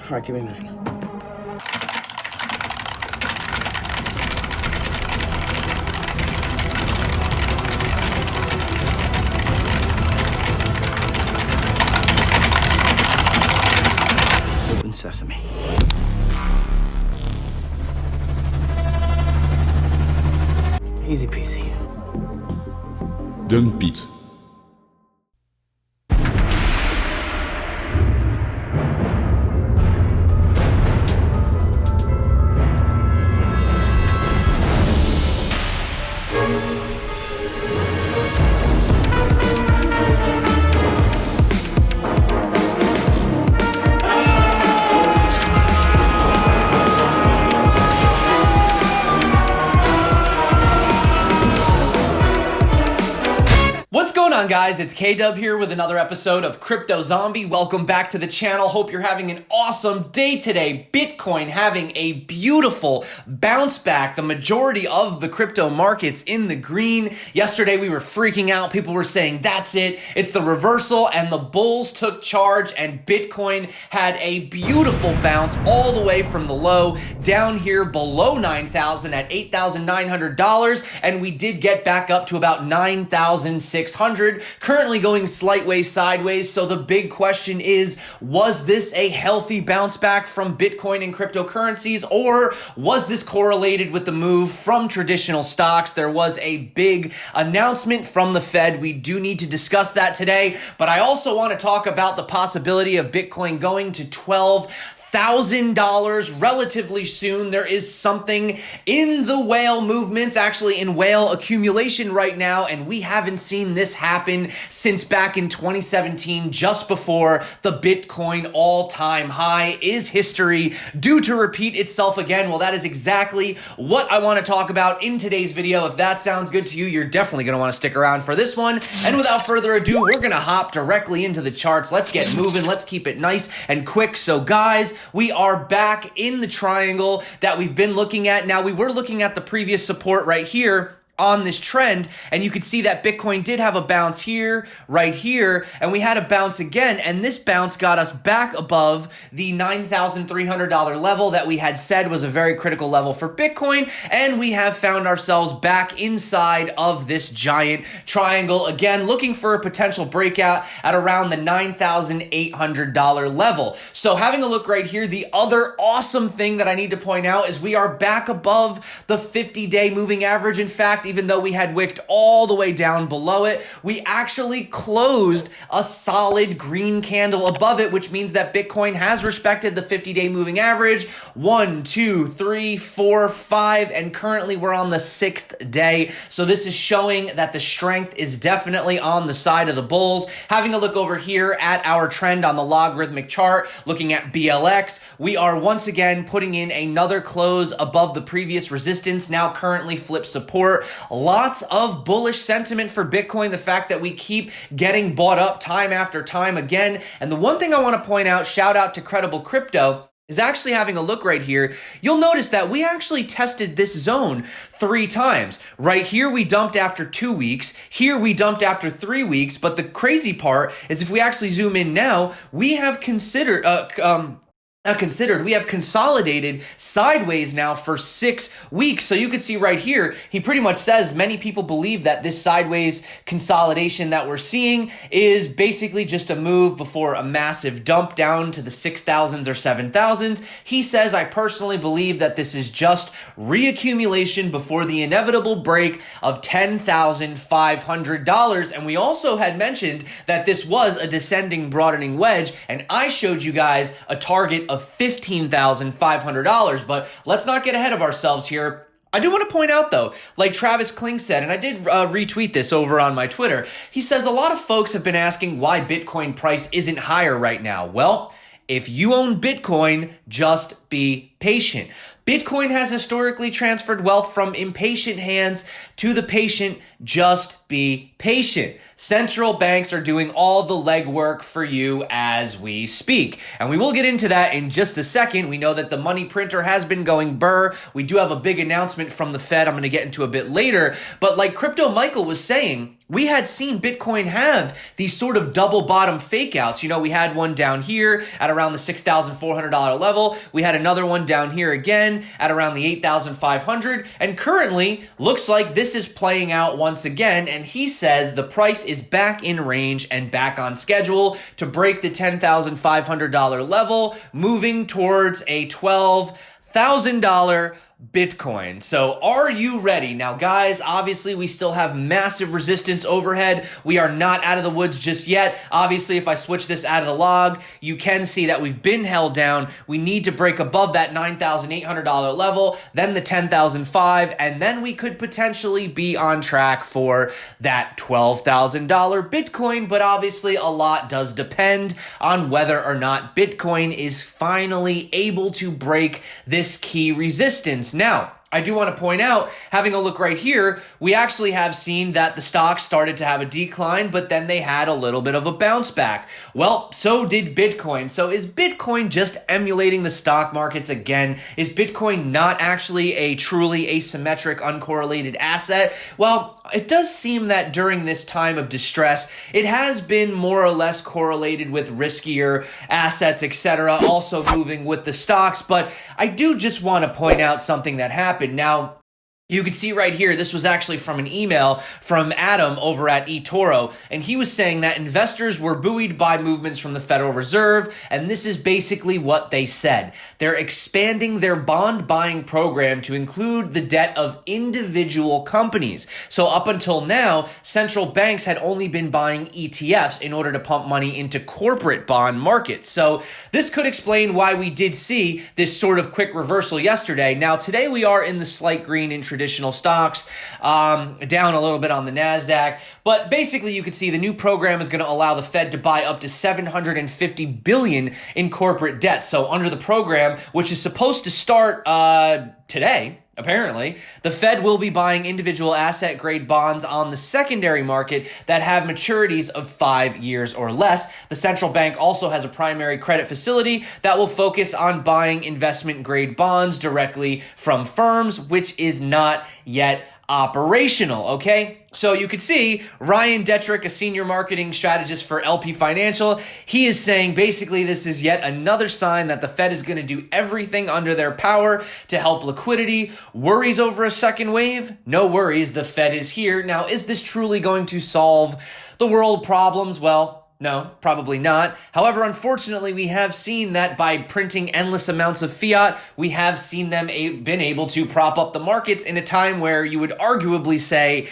All right, give me a minute. Open sesame. Easy peasy. Dump it. What's going on, guys? It's K-Dub here with another episode of CryptoZombie. Welcome back to the channel. Hope you're having an awesome day today. Bitcoin having a beautiful bounce back. The majority of the crypto markets in the green. Yesterday we were freaking out. People were saying, that's it. It's the reversal, and the bulls took charge, and Bitcoin had a beautiful bounce all the way from the low down here below 9,000 at $8,900, and we did get back up to about 9,600. Currently going slight ways sideways. So the big question is, was this a healthy bounce back from Bitcoin and cryptocurrencies, or was this correlated with the move from traditional stocks? There was a big announcement from the Fed. We do need to discuss that today, but I also want to talk about the possibility of Bitcoin going to $12,000 relatively soon. There is something in the whale movements, actually in whale accumulation right now, and we haven't seen this happen since back in 2017, just before the Bitcoin all-time high. Is history due to repeat itself again? Well, that is exactly what I want to talk about in today's video. If that sounds good to you, you're definitely going to want to stick around for this one. And without further ado, we're going to hop directly into the charts. Let's get moving. Let's keep it nice and quick. So guys, we are back in the triangle that we've been looking at. Now, we were looking at the previous support right here on this trend, and you could see that Bitcoin did have a bounce here, right here, and we had a bounce again, and this bounce got us back above the $9,300 level that we had said was a very critical level for Bitcoin, and we have found ourselves back inside of this giant triangle again, looking for a potential breakout at around the $9,800 level. So having a look right here, the other awesome thing that I need to point out is we are back above the 50-day moving average. In fact, even though we had wicked all the way down below it, we actually closed a solid green candle above it, which means that Bitcoin has respected the 50-day moving average. 1, 2, 3, 4, 5, and currently we're on the 6th day. So this is showing that the strength is definitely on the side of the bulls. Having a look over here at our trend on the logarithmic chart, looking at BLX, we are once again putting in another close above the previous resistance, now currently flip support. Lots of bullish sentiment for Bitcoin, the fact that we keep getting bought up time after time again. And the one thing I want to point out, shout out to Credible Crypto, is actually having a look right here. You'll notice that we actually tested this zone 3 times. Right here, we dumped after 2 weeks. Here, we dumped after 3 weeks. But the crazy part is if we actually zoom in now, we have we have consolidated sideways now for 6 weeks. So you can see right here, he pretty much says many people believe that this sideways consolidation that we're seeing is basically just a move before a massive dump down to the 6,000s or 7,000s. He says, I personally believe that this is just reaccumulation before the inevitable break of $10,500. And we also had mentioned that this was a descending broadening wedge, and I showed you guys a target of $15,500, but let's not get ahead of ourselves here. I do want to point out though, like Travis Kling said, and I did retweet this over on my Twitter, he says a lot of folks have been asking why Bitcoin price isn't higher right now. Well, if you own Bitcoin, just be patient. Bitcoin has historically transferred wealth from impatient hands to the patient. Just be patient. Central banks are doing all the legwork for you as we speak. And we will get into that in just a second. We know that the money printer has been going burr. We do have a big announcement from the Fed I'm going to get into a bit later. But like Crypto Michael was saying, we had seen Bitcoin have these sort of double bottom fake outs. You know, we had one down here at around the $6,400 level. We had another one down here again at around the $8,500. And currently looks like this is playing out once again. And he says the price is back in range and back on schedule to break the $10,500 level, moving towards a $12,000 Bitcoin. So are you ready? Now, guys, obviously we still have massive resistance overhead. We are not out of the woods just yet. Obviously, if I switch this out of the log, you can see that we've been held down. We need to break above that $9,800 level, then the $10,005, and then we could potentially be on track for that $12,000 Bitcoin. But obviously, a lot does depend on whether or not Bitcoin is finally able to break this key resistance. Now, I do want to point out, having a look right here, we actually have seen that the stocks started to have a decline, but then they had a little bit of a bounce back. Well, so did Bitcoin. So is Bitcoin just emulating the stock markets again? Is Bitcoin not actually a truly asymmetric, uncorrelated asset? Well, it does seem that during this time of distress, it has been more or less correlated with riskier assets, etc., also moving with the stocks. But I do just want to point out something that happened. Now, you can see right here, this was actually from an email from Adam over at eToro, and he was saying that investors were buoyed by movements from the Federal Reserve, and this is basically what they said. They're expanding their bond buying program to include the debt of individual companies. So up until now, central banks had only been buying ETFs in order to pump money into corporate bond markets. So this could explain why we did see this sort of quick reversal yesterday. Now, today we are in the slight green in traditional stocks, down a little bit on the NASDAQ. But basically, you can see the new program is going to allow the Fed to buy up to $750 billion in corporate debt. So under the program, which is supposed to start today, apparently, the Fed will be buying individual asset-grade bonds on the secondary market that have maturities of 5 years or less. The central bank also has a primary credit facility that will focus on buying investment-grade bonds directly from firms, which is not yet operational, okay? So you could see Ryan Detrick, a senior marketing strategist for LP Financial, he is saying basically this is yet another sign that the Fed is going to do everything under their power to help liquidity. Worries over a second wave? No worries, the Fed is here. Now, is this truly going to solve the world problems? Well, no, probably not. However, unfortunately, we have seen that by printing endless amounts of fiat, we have seen them been able to prop up the markets in a time where you would arguably say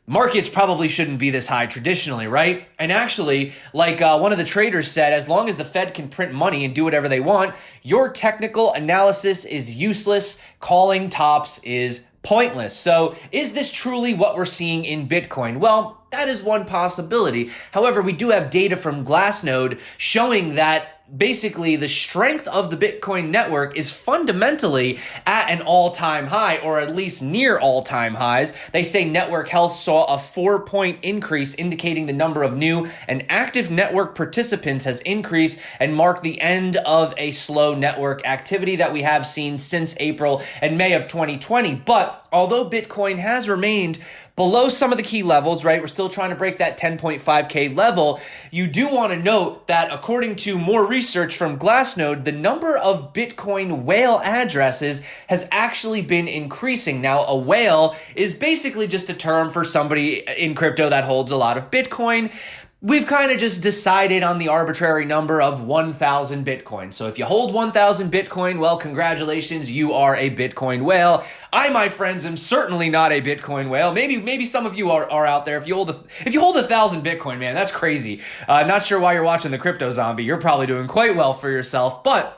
markets probably shouldn't be this high traditionally, right? And actually, like one of the traders said, as long as the Fed can print money and do whatever they want, your technical analysis is useless. Calling tops is pointless. So is this truly what we're seeing in Bitcoin? Well, that is one possibility. However, we do have data from Glassnode showing that basically the strength of the Bitcoin network is fundamentally at an all-time high, or at least near all-time highs. They say network health saw a 4-point increase, indicating the number of new and active network participants has increased and marked the end of a slow network activity that we have seen since April and May of 2020. But although Bitcoin has remained below some of the key levels, right? We're still trying to break that 10.5K level. You do want to note that according to more research from Glassnode, the number of Bitcoin whale addresses has actually been increasing. Now, a whale is basically just a term for somebody in crypto that holds a lot of Bitcoin. We've kind of just decided on the arbitrary number of 1,000 Bitcoin. So if you hold 1,000 Bitcoin, well, congratulations, you are a Bitcoin whale. I, my friends, am certainly not a Bitcoin whale. Maybe some of you are out there. If you hold 1,000 Bitcoin, man, that's crazy. Not sure why you're watching the CryptoZombie. You're probably doing quite well for yourself, but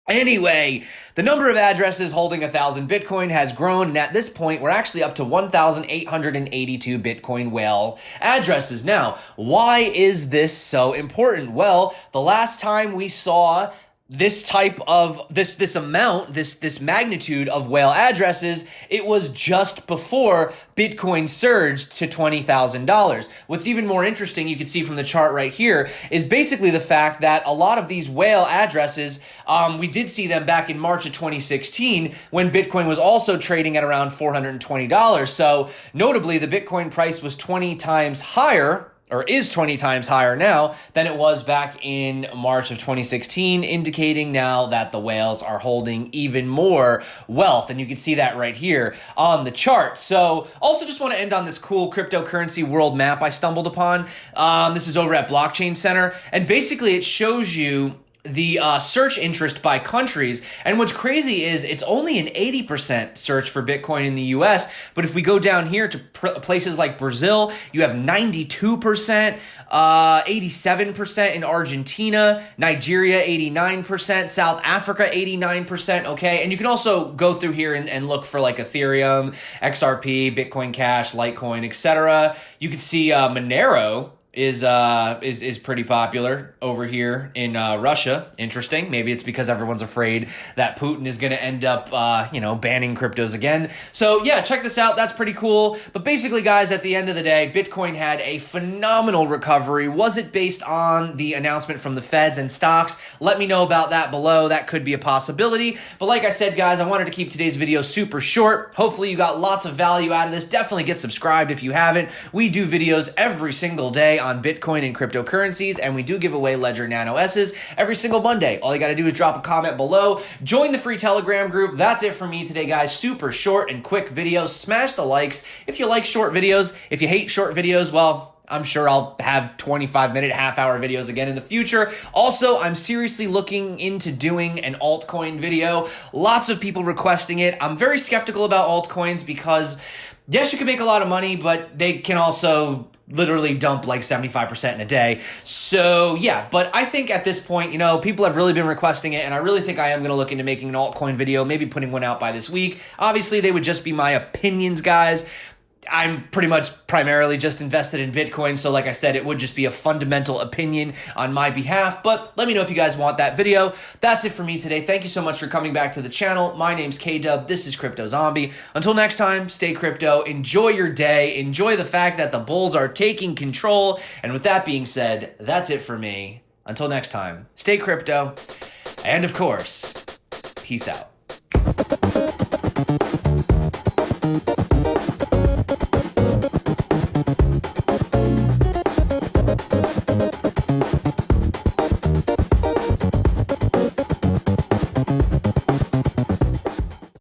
anyway, the number of addresses holding 1,000 Bitcoin has grown, and at this point, we're actually up to 1,882 Bitcoin whale addresses. Now, why is this so important? Well, the last time we saw this type of this amount, this magnitude of whale addresses, it was just before Bitcoin surged to $20,000. What's even more interesting, you can see from the chart right here, is basically the fact that a lot of these whale addresses, we did see them back in March of 2016 when Bitcoin was also trading at around $420. So notably, the Bitcoin price was 20 times higher, or is 20 times higher now than it was back in March of 2016, indicating now that the whales are holding even more wealth. And you can see that right here on the chart. So also just want to end on this cool cryptocurrency world map I stumbled upon. This is over at Blockchain Center. And basically it shows you the search interest by countries. And what's crazy is it's only an 80% search for Bitcoin in the US. But if we go down here to places like Brazil, you have 92%, 87% in Argentina, Nigeria, 89%, South Africa, 89%. Okay. And you can also go through here and look for like Ethereum, XRP, Bitcoin Cash, Litecoin, etc. You can see Monero is pretty popular over here in Russia. Interesting. Maybe it's because everyone's afraid that Putin is going to end up, banning cryptos again. So yeah, check this out. That's pretty cool. But basically, guys, at the end of the day, Bitcoin had a phenomenal recovery. Was it based on the announcement from the feds and stocks? Let me know about that below. That could be a possibility. But like I said, guys, I wanted to keep today's video super short. Hopefully you got lots of value out of this. Definitely get subscribed if you haven't. We do videos every single day on Bitcoin and cryptocurrencies, and we do give away Ledger Nano S's every single Monday. All you got to do is drop a comment below, join the free Telegram group. That's it for me today, guys. Super short and quick video. Smash the likes if you like short videos. If you hate short videos, well, I'm sure I'll have 25-minute, half-hour videos again in the future. Also, I'm seriously looking into doing an altcoin video. Lots of people requesting it. I'm very skeptical about altcoins because, yes, you can make a lot of money, but they can also literally dump like 75% in a day. So yeah, but I think at this point, people have really been requesting it, and I really think I am going to look into making an altcoin video, maybe putting one out by this week. Obviously, they would just be my opinions, guys. I'm pretty much primarily just invested in Bitcoin, so like I said, it would just be a fundamental opinion on my behalf, but let me know if you guys want that video. That's it for me today. Thank you so much for coming back to the channel. My name's K-Dub. This is CryptoZombie. Until next time, stay crypto. Enjoy your day. Enjoy the fact that the bulls are taking control. And with that being said, that's it for me. Until next time, stay crypto. And of course, peace out.